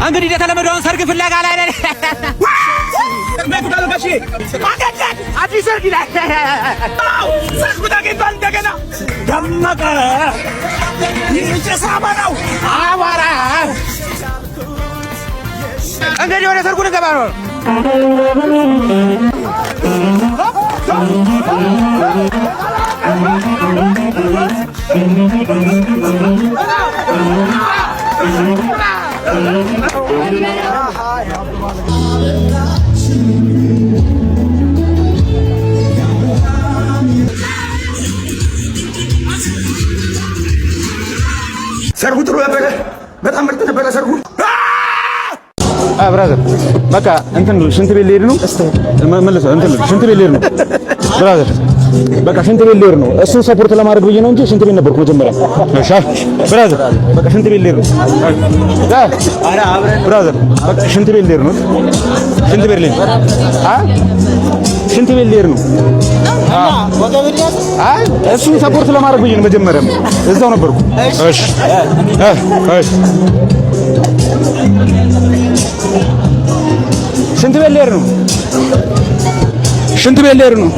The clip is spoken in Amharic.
እንግዲህ እንደተለመደውን ሰርግ ፍለጋ ላይ ነን። አዲስ ሰርግ ላይ ሰርግ ተገኝቷል። እንደገና ደመቀ ይጨሳማ ነው አቧራ። እንግዲህ ወደ ሰርጉ ልንገባ ነው። ሰርጉ ጥሩ ነበረ። በጣም ምርጥ ነበረ ሰርጉ። ብራዘር በቃ እንትን ሽንት ቤት ልሄድ ነው። መልሰው እንትን ሽንት ቤት ልሄድ ነው ብራዘር። በቃ ሽንት ቤት ልሄድ ነው። እሱን ሰፖርት ለማድረግ ብዬ ነው እንጂ ሽንት ቤት ነበርኩ መጀመሪያ። እሺ ብራዘር በቃ ሽንት ቤት ልሄድ ነው። ብራዘር በቃ ሽንት ቤት ልሄድ ነው። ሽንት ቤት ልሄድ ሽንት ቤት ልሄድ ነው። አይ እሱን ሰፖርት ለማድረግ ብዬ ነው መጀመሪያ። እዛው ነበርኩ። እሺ እሺ ሽንት ቤት ልሄድ ነው። ሽንት ቤት ልሄድ ነው።